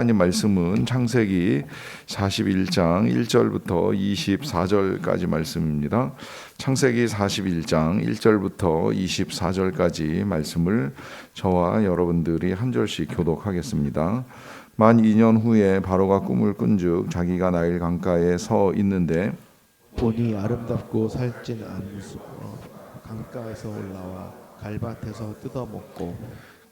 하나님 말씀은 창세기 41장 1절부터 24절까지 말씀입니다. 창세기 41장 1절부터 24절까지 말씀을 저와 여러분들이 한 절씩 교독하겠습니다. 만 2년 후에 바로가 꿈을 꾼즉 자기가 나일 강가에 서 있는데 보니 아름답고 살찐 안수가 강가에서 올라와 갈밭에서 뜯어먹고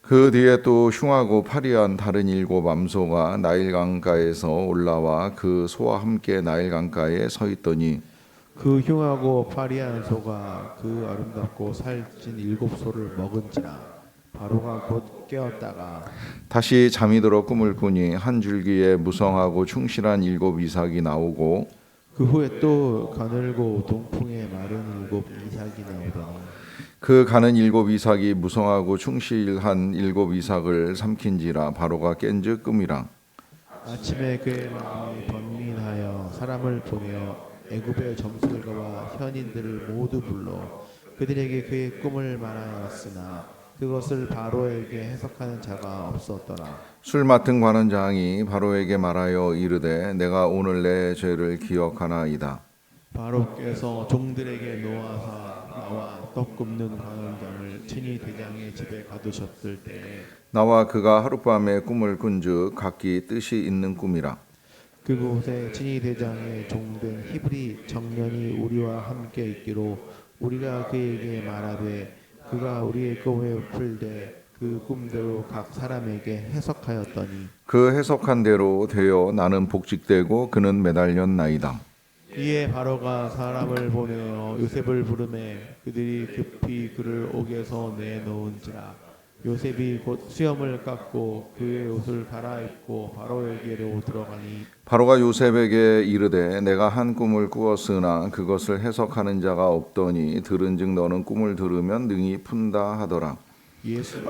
그 뒤에 또 흉하고 파리한 다른 7 암소가 나일 강가에서 올라와 그 소와 함께 나일 강가에 서 있더니 그 흉하고 파리한 소가 그 아름답고 살찐 7 소를 먹은지라 바로가 곧 깨었다가 다시 잠이 들어 꿈을 꾸니 한 줄기에 무성하고 충실한 7 이삭이 나오고 그 후에 또 가늘고 동풍에 마른 7 이삭이 나오더니 그 가는 7 이삭이 무성하고 충실한 7 이삭을 삼킨지라 바로가 깬즉 꿈이라. 아침에 그의 마음이 번민하여 사람을 보내어 애굽의 점술가와 현인들을 모두 불러 그들에게 그의 꿈을 말하였으나 그것을 바로에게 해석하는 자가 없었더라. 술 맡은 관원장이 바로에게 말하여 이르되 내가 오늘 내 죄를 기억하나이다. 바로께서 종들에게 나와 떡 굽는 관원장을 친히 대장의 집에 가두셨을 때에 나와 그가 하룻밤에 꿈을 꾼즉 각기 뜻이 있는 꿈이라. 그곳에 친히 대장의 종된 히브리 청년이 우리와 함께 있기로 우리가 그에게 말하되 그가 우리의 꿈을 풀되 그 꿈대로 각 사람에게 해석하였더니 그 해석한 대로 되어 나는 복직되고 그는 매달렸나이다. 이에 바로가 사람을 보내어 요셉을 부르매 그들이 급히 그를 옥에서 내놓은지라 요셉이 곧 수염을 깎고 그의 옷을 갈아입고 바로에게로 들어가니 바로가 요셉에게 이르되 내가 한 꿈을 꾸었으나 그것을 해석하는 자가 없더니 들은즉 너는 꿈을 들으면 능히 푼다 하더라. 예수께서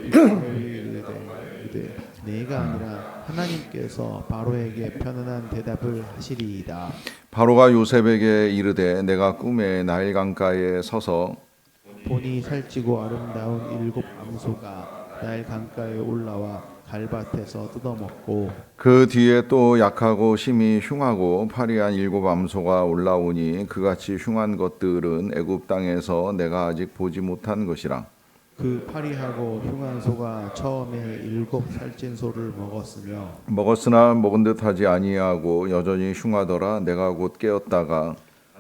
이르되 내가 아니라 하나님께서 바로에게 편안한 대답을 하시리이다. 바로가 요셉에게 이르되 내가 꿈에 나일 강가에 서서 보니 살찌고 아름다운 7 암소가 나일 강가에 올라와 갈밭에서 뜯어먹고 그 뒤에 또 약하고 심히 흉하고 파리한 7 암소가 올라오니 그같이 흉한 것들은 애굽 땅에서 내가 아직 보지 못한 것이라. 그 파리하고 흉한 소가 처음에 7 살찐 소를 먹었으나 먹은 듯하지 아니하고 여전히 흉하더라. 내가 곧 깨었다가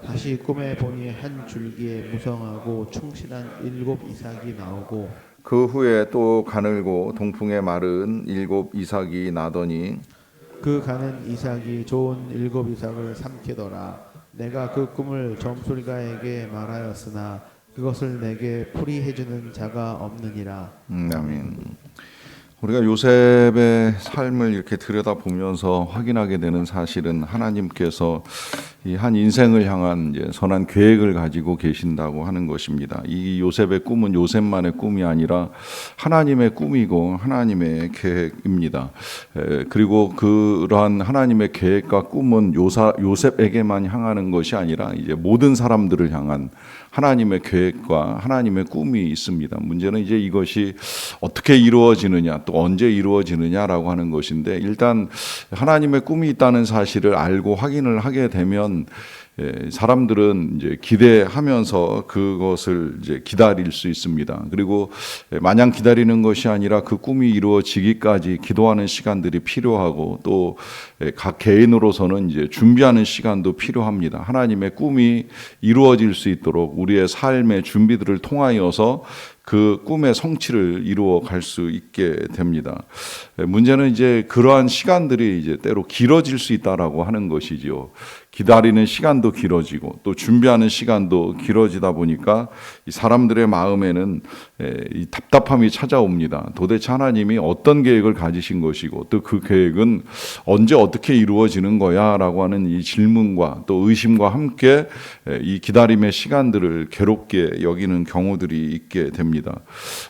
다시 꿈에 보니 한 줄기에 무성하고 충실한 7 이삭이 나오고 그 후에 또 가늘고 동풍에 마른 7 이삭이 나더니 그 가는 이삭이 좋은 7 이삭을 삼키더라. 내가 그 꿈을 점술가에게 말하였으나 그것을 내게 풀이해주는 자가 없느니라. 아멘. 우리가 요셉의 삶을 이렇게 들여다보면서 확인하게 되는 사실은 하나님께서 이 한 인생을 향한 이제 선한 계획을 가지고 계신다고 하는 것입니다. 이 요셉의 꿈은 요셉만의 꿈이 아니라 하나님의 꿈이고 하나님의 계획입니다. 그리고 그러한 하나님의 계획과 꿈은 요셉에게만 향하는 것이 아니라 이제 모든 사람들을 향한 하나님의 계획과 하나님의 꿈이 있습니다. 문제는 이제 이것이 어떻게 이루어지느냐, 또 언제 이루어지느냐라고 하는 것인데, 일단 하나님의 꿈이 있다는 사실을 알고 확인을 하게 되면 사람들은 이제 기대하면서 그것을 이제 기다릴 수 있습니다. 그리고 마냥 기다리는 것이 아니라 그 꿈이 이루어지기까지 기도하는 시간들이 필요하고 또 각 개인으로서는 이제 준비하는 시간도 필요합니다. 하나님의 꿈이 이루어질 수 있도록 우리의 삶의 준비들을 통하여서 그 꿈의 성취를 이루어 갈 수 있게 됩니다. 문제는 이제 그러한 시간들이 이제 때로 길어질 수 있다라고 하는 것이지요. 기다리는 시간도 길어지고 또 준비하는 시간도 길어지다 보니까 이 사람들의 마음에는 이 답답함이 찾아옵니다. 도대체 하나님이 어떤 계획을 가지신 것이고 또 그 계획은 언제 어떻게 이루어지는 거야라고 하는 이 질문과 또 의심과 함께 이 기다림의 시간들을 괴롭게 여기는 경우들이 있게 됩니다.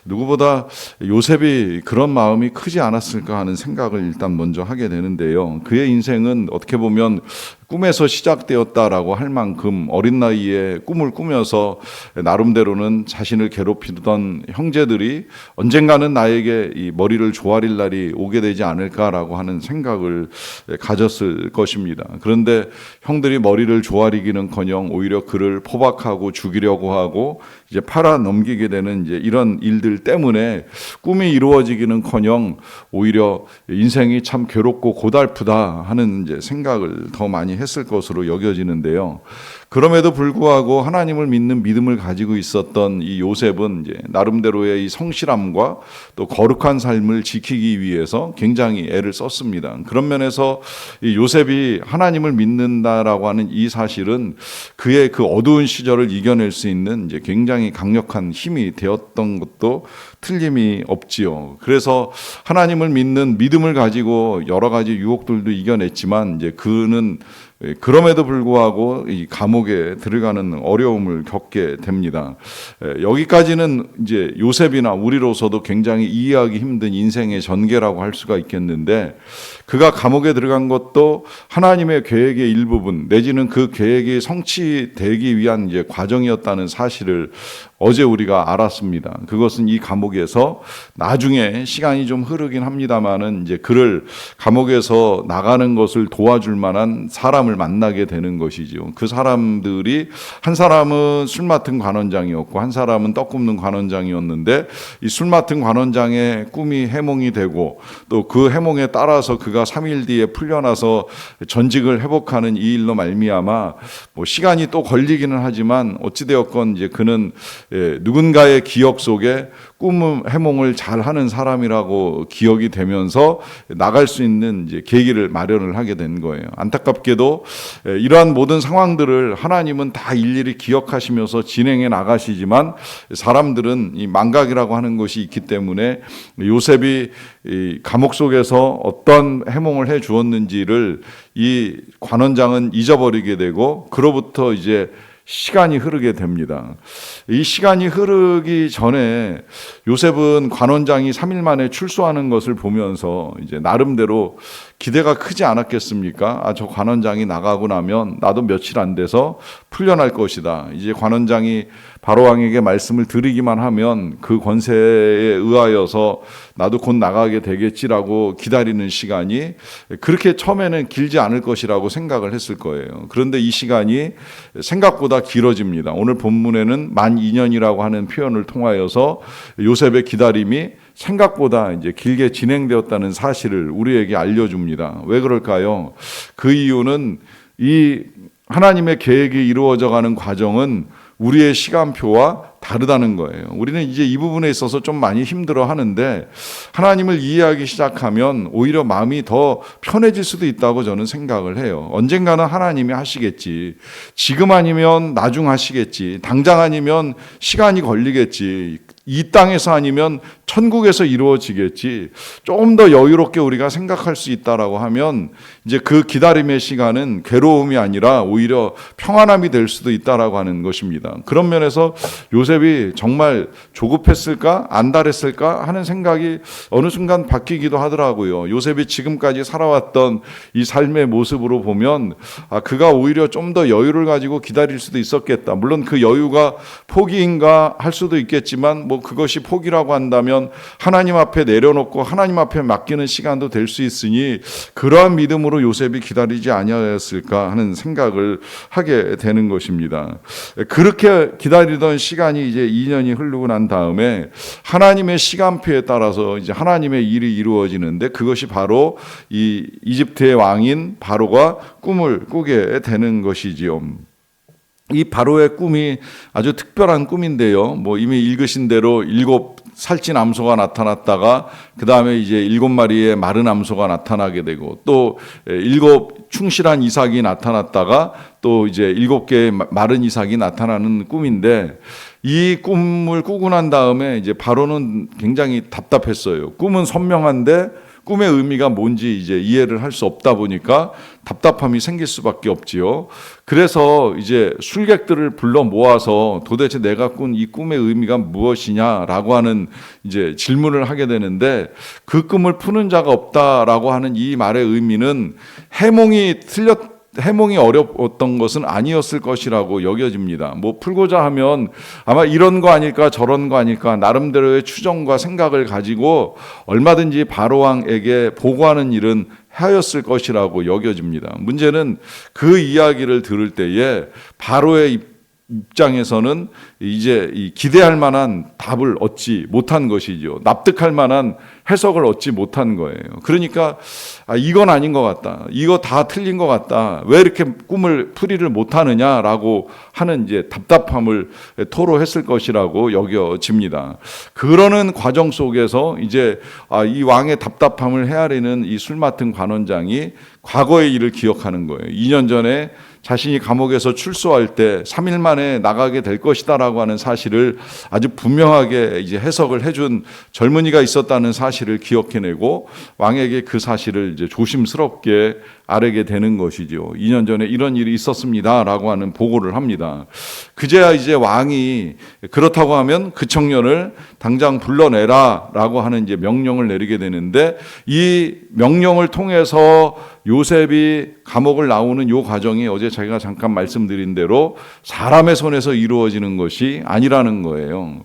누구보다 요셉이 그런 마음이 크지 않았을까 하는 생각을 일단 먼저 하게 되는데요. 그의 인생은 어떻게 보면 꿈에서 시작되었다라고 할 만큼 어린 나이에 꿈을 꾸면서 나름대로는 자신을 괴롭히던 있던 형제들이 언젠가는 나에게 이 머리를 조아릴 날이 오게 되지 않을까라고 하는 생각을 가졌을 것입니다. 그런데 형들이 머리를 조아리기는커녕 오히려 그를 포박하고 죽이려고 하고 이제 팔아 넘기게 되는 이제 이런 일들 때문에 꿈이 이루어지기는커녕 오히려 인생이 참 괴롭고 고달프다 하는 이제 생각을 더 많이 했을 것으로 여겨지는데요. 그럼에도 불구하고 하나님을 믿는 믿음을 가지고 있었던 이 요셉은 이제 나름대로의 이 성실함과 또 거룩한 삶을 지키기 위해서 굉장히 애를 썼습니다. 그런 면에서 이 요셉이 하나님을 믿는다라고 하는 이 사실은 그의 그 어두운 시절을 이겨낼 수 있는 이제 굉장히 강력한 힘이 되었던 것도 틀림이 없지요. 그래서 하나님을 믿는 믿음을 가지고 여러 가지 유혹들도 이겨냈지만 이제 그는 그럼에도 불구하고 이 감옥에 들어가는 어려움을 겪게 됩니다. 여기까지는 이제 요셉이나 우리로서도 굉장히 이해하기 힘든 인생의 전개라고 할 수가 있겠는데, 그가 감옥에 들어간 것도 하나님의 계획의 일부분 내지는 그 계획이 성취되기 위한 이제 과정이었다는 사실을 어제 우리가 알았습니다. 그것은 이 감옥에서 나중에 시간이 좀 흐르긴 합니다만은 이제 그를 감옥에서 나가는 것을 도와줄 만한 사람을 만나게 되는 것이죠. 그 사람들이 한 사람은 술 맡은 관원장이었고 한 사람은 떡 굽는 관원장이었는데, 이 술 맡은 관원장의 꿈이 해몽이 되고 또 그 해몽에 따라서 그가 3일 뒤에 풀려나서 전직을 회복하는 이 일로 말미암아 뭐 시간이 또 걸리기는 하지만 어찌되었건 이제 그는 누군가의 기억 속에 꿈 해몽을 잘하는 사람이라고 기억이 되면서 나갈 수 있는 이제 계기를 마련을 하게 된 거예요. 안타깝게도 이러한 모든 상황들을 하나님은 다 일일이 기억하시면서 진행해 나가시지만 사람들은 이 망각이라고 하는 것이 있기 때문에 요셉이 이 감옥 속에서 어떤 해몽을 해 주었는지를 이 관원장은 잊어버리게 되고 그로부터 이제 시간이 흐르게 됩니다. 이 시간이 흐르기 전에 요셉은 관원장이 3일 만에 출소하는 것을 보면서 이제 나름대로 기대가 크지 않았겠습니까? 저 관원장이 나가고 나면 나도 며칠 안 돼서 풀려날 것이다. 이제 관원장이 바로왕에게 말씀을 드리기만 하면 그 권세에 의하여서 나도 곧 나가게 되겠지라고 기다리는 시간이 그렇게 처음에는 길지 않을 것이라고 생각을 했을 거예요. 그런데 이 시간이 생각보다 길어집니다. 오늘 본문에는 만 2년이라고 하는 표현을 통하여서 요셉의 기다림이 생각보다 이제 길게 진행되었다는 사실을 우리에게 알려줍니다. 왜 그럴까요? 그 이유는 이 하나님의 계획이 이루어져가는 과정은 우리의 시간표와 다르다는 거예요. 우리는 이제 이 부분에 있어서 좀 많이 힘들어 하는데 하나님을 이해하기 시작하면 오히려 마음이 더 편해질 수도 있다고 저는 생각을 해요. 언젠가는 하나님이 하시겠지. 지금 아니면 나중 하시겠지. 당장 아니면 시간이 걸리겠지. 이 땅에서 아니면 천국에서 이루어지겠지. 조금 더 여유롭게 우리가 생각할 수 있다라고 하면 이제 그 기다림의 시간은 괴로움이 아니라 오히려 평안함이 될 수도 있다라고 하는 것입니다. 그런 면에서 요셉이 정말 조급했을까 안달했을까 하는 생각이 어느 순간 바뀌기도 하더라고요. 요셉이 지금까지 살아왔던 이 삶의 모습으로 보면 그가 오히려 좀 더 여유를 가지고 기다릴 수도 있었겠다. 물론 그 여유가 포기인가 할 수도 있겠지만 뭐 그것이 포기라고 한다면 하나님 앞에 내려놓고 하나님 앞에 맡기는 시간도 될 수 있으니 그러한 믿음으로 요셉이 기다리지 아니하였을까 하는 생각을 하게 되는 것입니다. 그렇게 기다리던 시간이 이제 2년이 흐르고 난 다음에 하나님의 시간표에 따라서 이제 하나님의 일이 이루어지는데 그것이 바로 이 이집트의 왕인 바로가 꿈을 꾸게 되는 것이지요. 이 바로의 꿈이 아주 특별한 꿈인데요. 뭐 이미 읽으신 대로 7 살찐 암소가 나타났다가 그 다음에 이제 7마리의 마른 암소가 나타나게 되고 또 7 충실한 이삭이 나타났다가 또 이제 7개의 마른 이삭이 나타나는 꿈인데 이 꿈을 꾸고 난 다음에 이제 바로는 굉장히 답답했어요. 꿈은 선명한데 꿈의 의미가 뭔지 이제 이해를 할 수 없다 보니까 답답함이 생길 수밖에 없지요. 그래서 이제 술객들을 불러 모아서 도대체 내가 꾼 이 꿈의 의미가 무엇이냐라고 하는 이제 질문을 하게 되는데 그 꿈을 푸는 자가 없다라고 하는 이 말의 의미는 해몽이 어려웠던 것은 아니었을 것이라고 여겨집니다. 뭐 풀고자 하면 아마 이런 거 아닐까 저런 거 아닐까 나름대로의 추정과 생각을 가지고 얼마든지 바로왕에게 보고하는 일은 하였을 것이라고 여겨집니다. 문제는 그 이야기를 들을 때에 바로의 입장에서는 이제 기대할 만한 답을 얻지 못한 것이죠. 납득할 만한 해석을 얻지 못한 거예요. 그러니까 이건 아닌 것 같다. 이거 다 틀린 것 같다. 왜 이렇게 꿈을 풀이를 못하느냐라고 하는 이제 답답함을 토로했을 것이라고 여겨집니다. 그러는 과정 속에서 이제 이 왕의 답답함을 헤아리는 이 술 맡은 관원장이 과거의 일을 기억하는 거예요. 2년 전에 자신이 감옥에서 출소할 때 3일 만에 나가게 될 것이다라고 하는 사실을 아주 분명하게 이제 해석을 해준 젊은이가 있었다는 사실을 기억해내고 왕에게 그 사실을 이제 조심스럽게 아뢰게 되는 것이죠. 2년 전에 이런 일이 있었습니다라고 하는 보고를 합니다. 그제야 이제 왕이 그렇다고 하면 그 청년을 당장 불러내라라고 하는 이제 명령을 내리게 되는데 이 명령을 통해서 요셉이 감옥을 나오는 요 과정이 어제 제가 잠깐 말씀드린 대로 사람의 손에서 이루어지는 것이 아니라는 거예요.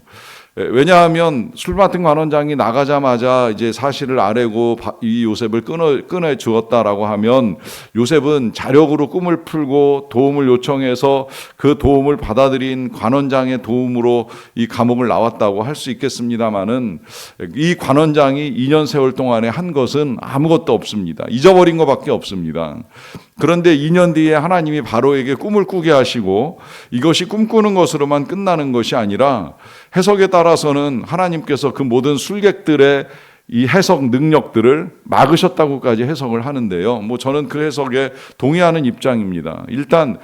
왜냐하면 술 맡은 관원장이 나가자마자 이제 사실을 아뢰고 이 요셉을 끊어 주었다라고 하면 요셉은 자력으로 꿈을 풀고 도움을 요청해서 그 도움을 받아들인 관원장의 도움으로 이 감옥을 나왔다고 할 수 있겠습니다만은 이 관원장이 2년 세월 동안에 한 것은 아무것도 없습니다. 잊어버린 것밖에 없습니다. 그런데 2년 뒤에 하나님이 바로에게 꿈을 꾸게 하시고 이것이 꿈꾸는 것으로만 끝나는 것이 아니라 해석에 따라서는 하나님께서 그 모든 술객들의 이 해석 능력들을 막으셨다고까지 해석을 하는데요. 뭐 저는 그 해석에 동의하는 입장입니다. 일단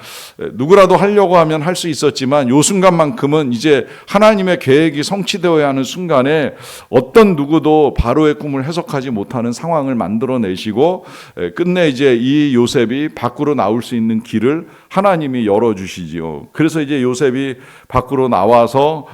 누구라도 하려고 하면 할 수 있었지만 요 순간만큼은 이제 하나님의 계획이 성취되어야 하는 순간에 어떤 누구도 바로의 꿈을 해석하지 못하는 상황을 만들어내시고 끝내 이제 이 요셉이 밖으로 나올 수 있는 길을 하나님이 열어주시지요. 그래서 이제 요셉이 밖으로 나와서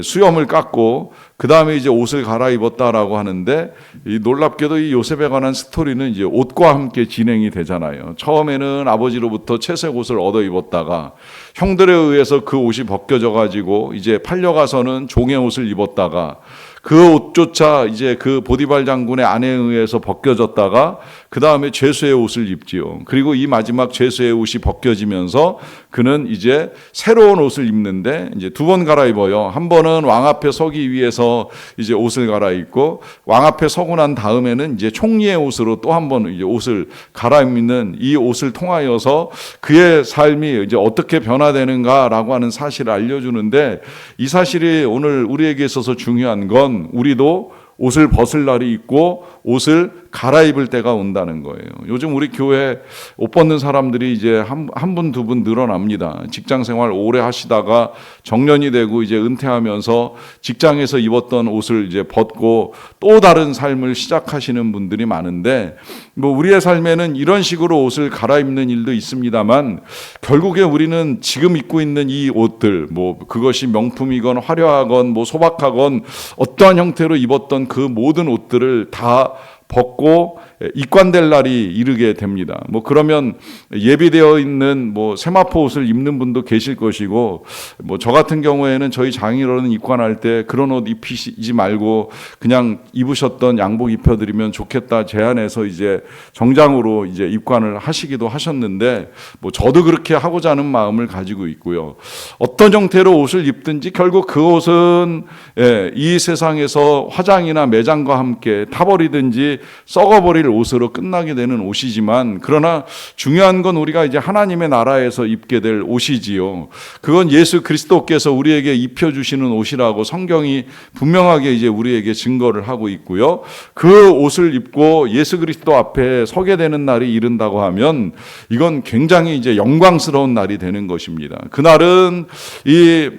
수염을 깎고 그 다음에 이제 옷을 갈아입었다라고 하는데 이 놀랍게도 이 요셉에 관한 스토리는 이제 옷과 함께 진행이 되잖아요. 처음에는 아버지로부터 채색 옷을 얻어 입었다가 형들에 의해서 그 옷이 벗겨져 가지고 이제 팔려가서는 종의 옷을 입었다가 그 옷조차 이제 그 보디발 장군의 아내에 의해서 벗겨졌다가 그 다음에 죄수의 옷을 입지요. 그리고 이 마지막 죄수의 옷이 벗겨지면서 그는 이제 새로운 옷을 입는데 이제 두 번 갈아입어요. 한 번은 왕 앞에 서기 위해서 이제 옷을 갈아입고 왕 앞에 서고 난 다음에는 이제 총리의 옷으로 또 한 번 이제 옷을 갈아입는 이 옷을 통하여서 그의 삶이 이제 어떻게 변화되는가라고 하는 사실을 알려주는데 이 사실이 오늘 우리에게 있어서 중요한 건 우리도 옷을 벗을 날이 있고 옷을 갈아입을 때가 온다는 거예요. 요즘 우리 교회 옷 벗는 사람들이 이제 한 분, 두 분 늘어납니다. 직장 생활 오래 하시다가 정년이 되고 이제 은퇴하면서 직장에서 입었던 옷을 이제 벗고 또 다른 삶을 시작하시는 분들이 많은데 뭐 우리의 삶에는 이런 식으로 옷을 갈아입는 일도 있습니다만 결국에 우리는 지금 입고 있는 이 옷들 뭐 그것이 명품이건 화려하건 뭐 소박하건 어떠한 형태로 입었던 그 모든 옷들을 다 벗고 입관될 날이 이르게 됩니다. 뭐 그러면 예비되어 있는 뭐 세마포 옷을 입는 분도 계실 것이고 뭐 저 같은 경우에는 저희 장인어른 입관할 때 그런 옷 입히지 말고 그냥 입으셨던 양복 입혀드리면 좋겠다 제안해서 이제 정장으로 이제 입관을 하시기도 하셨는데 뭐 저도 그렇게 하고자 하는 마음을 가지고 있고요. 어떤 형태로 옷을 입든지 결국 그 옷은 이 세상에서 화장이나 매장과 함께 타버리든지 썩어버릴 옷으로 끝나게 되는 옷이지만 그러나 중요한 건 우리가 이제 하나님의 나라에서 입게 될 옷이지요. 그건 예수 그리스도께서 우리에게 입혀주시는 옷이라고 성경이 분명하게 이제 우리에게 증거를 하고 있고요. 그 옷을 입고 예수 그리스도 앞에 서게 되는 날이 이른다고 하면 이건 굉장히 이제 영광스러운 날이 되는 것입니다. 그날은 이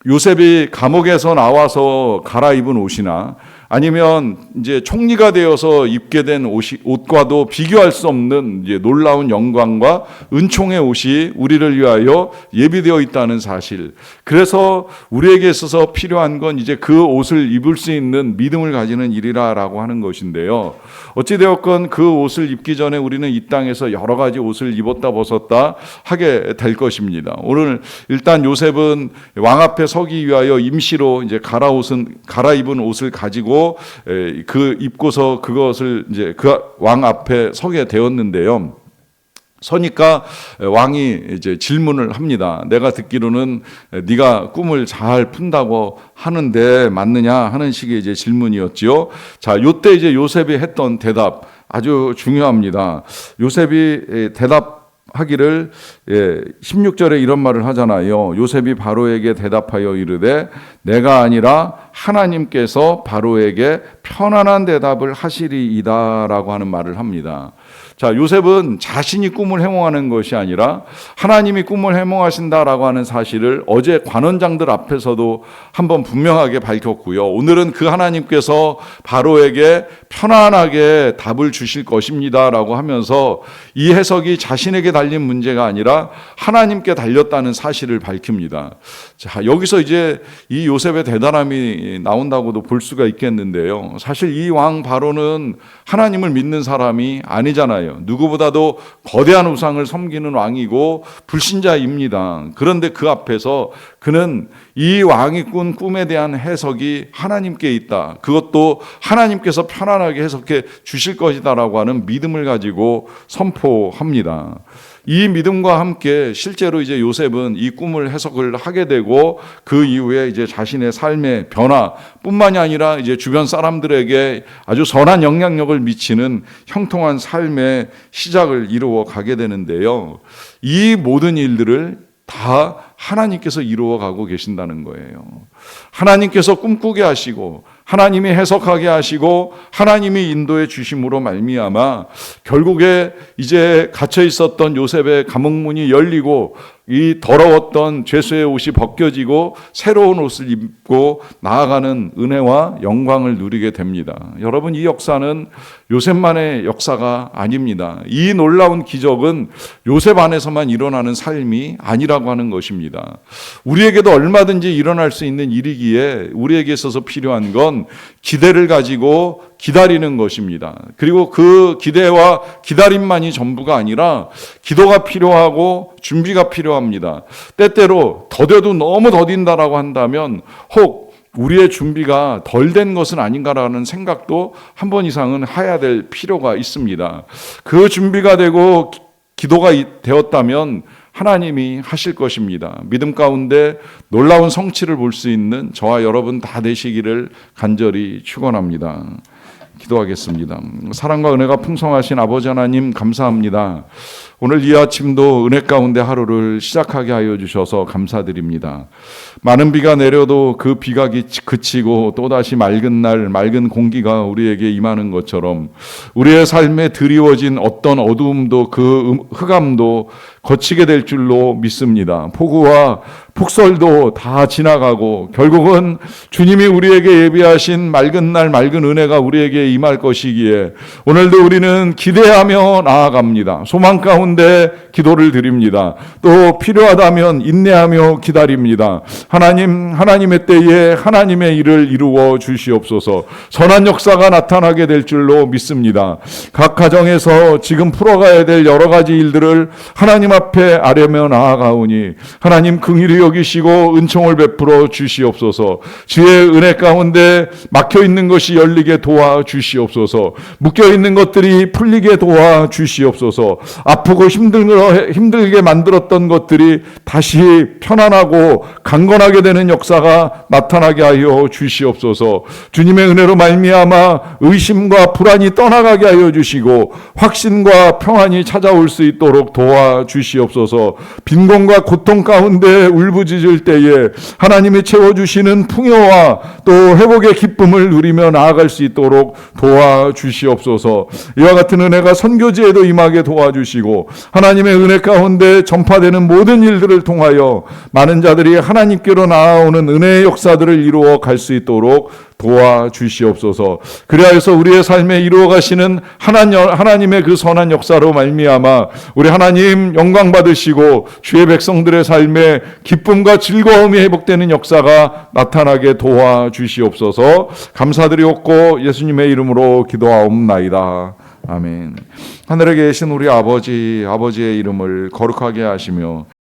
요셉이 감옥에서 나와서 갈아입은 옷이나 아니면 이제 총리가 되어서 입게 된 옷과도 비교할 수 없는 이제 놀라운 영광과 은총의 옷이 우리를 위하여 예비되어 있다는 사실. 그래서 우리에게 있어서 필요한 건 이제 그 옷을 입을 수 있는 믿음을 가지는 일이라고 하는 것인데요. 어찌되었건 그 옷을 입기 전에 우리는 이 땅에서 여러 가지 옷을 입었다 벗었다 하게 될 것입니다. 오늘 일단 요셉은 왕 앞에 서기 위하여 임시로 이제 갈아입은 옷을 가지고 그 입고서 그것을 이제 그 왕 앞에 서게 되었는데요. 서니까 왕이 이제 질문을 합니다. 내가 듣기로는 네가 꿈을 잘 푼다고 하는데 맞느냐 하는 식의 이제 질문이었지요. 자, 요때 이제 요셉이 했던 대답 아주 중요합니다. 요셉이 대답하기를 16절에 이런 말을 하잖아요. 요셉이 바로에게 대답하여 이르되 내가 아니라 하나님께서 바로에게 편안한 대답을 하시리이다라고 하는 말을 합니다. 자, 요셉은 자신이 꿈을 해몽하는 것이 아니라 하나님이 꿈을 해몽하신다라고 하는 사실을 어제 관원장들 앞에서도 한번 분명하게 밝혔고요. 오늘은 그 하나님께서 바로에게 편안하게 답을 주실 것입니다라고 하면서 이 해석이 자신에게 달린 문제가 아니라 하나님께 달렸다는 사실을 밝힙니다. 자, 여기서 이제 이 요셉의 대단함이 나온다고도 볼 수가 있겠는데요. 사실 이 왕 바로는 하나님을 믿는 사람이 아니잖아요. 누구보다도 거대한 우상을 섬기는 왕이고 불신자입니다. 그런데 그 앞에서 그는 이 왕이 꾼 꿈에 대한 해석이 하나님께 있다. 그것도 하나님께서 편안하게 해석해 주실 것이다라고 하는 믿음을 가지고 선포합니다. 이 믿음과 함께 실제로 이제 요셉은 이 꿈을 해석을 하게 되고 그 이후에 이제 자신의 삶의 변화뿐만이 아니라 이제 주변 사람들에게 아주 선한 영향력을 미치는 형통한 삶의 시작을 이루어 가게 되는데요. 이 모든 일들을 다 하나님께서 이루어 가고 계신다는 거예요. 하나님께서 꿈꾸게 하시고 하나님이 해석하게 하시고 하나님이 인도해 주심으로 말미암아 결국에 이제 갇혀 있었던 요셉의 감옥문이 열리고 이 더러웠던 죄수의 옷이 벗겨지고 새로운 옷을 입고 나아가는 은혜와 영광을 누리게 됩니다. 여러분, 이 역사는 요셉만의 역사가 아닙니다. 이 놀라운 기적은 요셉 안에서만 일어나는 삶이 아니라고 하는 것입니다. 우리에게도 얼마든지 일어날 수 있는 일이기에 우리에게 있어서 필요한 건 기대를 가지고 기다리는 것입니다. 그리고 그 기대와 기다림만이 전부가 아니라 기도가 필요하고 준비가 필요합니다. 때때로 더뎌도 너무 더딘다라고 한다면 혹 우리의 준비가 덜 된 것은 아닌가라는 생각도 한 번 이상은 해야 될 필요가 있습니다. 그 준비가 되고 기도가 되었다면 하나님이 하실 것입니다. 믿음 가운데 놀라운 성취를 볼 수 있는 저와 여러분 다 되시기를 간절히 축원합니다. 기도하겠습니다. 사랑과 은혜가 풍성하신 아버지 하나님 감사합니다. 오늘 이 아침도 은혜 가운데 하루를 시작하게 하여 주셔서 감사드립니다. 많은 비가 내려도 그 비가 그치고 또다시 맑은 날 맑은 공기가 우리에게 임하는 것처럼 우리의 삶에 드리워진 어떤 어두움도 그 흑암도 거치게 될 줄로 믿습니다. 폭우와 폭설도 다 지나가고 결국은 주님이 우리에게 예비하신 맑은 날 맑은 은혜가 우리에게 임할 것이기에 오늘도 우리는 기대하며 나아갑니다. 소망 가운데 기도를 드립니다. 또 필요하다면 인내하며 기다립니다. 하나님의 때에 하나님의 일을 이루어 주시옵소서. 선한 역사가 나타나게 될 줄로 믿습니다. 각 가정에서 지금 풀어가야 될 여러 가지 일들을 하나님 앞에 아뢰며 나아가오니 하나님 긍휼히 여기시고 은총을 베풀어 주시옵소서. 주의 은혜 가운데 막혀 있는 것이 열리게 도와 주시옵소서. 묶여 있는 것들이 풀리게 도와 주시옵소서. 아프고 힘들게 만들었던 것들이 다시 편안하고 강건하게 되는 역사가 나타나게 하여 주시옵소서. 주님의 은혜로 말미암아 의심과 불안이 떠나가게 하여 주시고 확신과 평안이 찾아올 수 있도록 도와 주시옵소서. 빈곤과 고통 가운데 울부짖을 때에 하나님이 채워주시는 풍요와 또 회복의 기쁨을 누리며 나아갈 수 있도록 도와주시옵소서. 이와 같은 은혜가 선교지에도 임하게 도와주시고 하나님의 은혜 가운데 전파되는 모든 일들을 통하여 많은 자들이 하나님께로 나아오는 은혜의 역사들을 이루어 갈 수 있도록 도와주시옵소서. 그리하여서 우리의 삶에 이루어 가시는 하나님의 그 선한 역사로 말미암아 우리 하나님 영광 받으시고 주의 백성들의 삶에 기쁨과 즐거움이 회복되는 역사가 나타나게 도와주시옵소서. 감사드리옵고 예수님의 이름으로 기도하옵나이다. 아멘. 하늘에 계신 우리 아버지의 이름을 거룩하게 하시며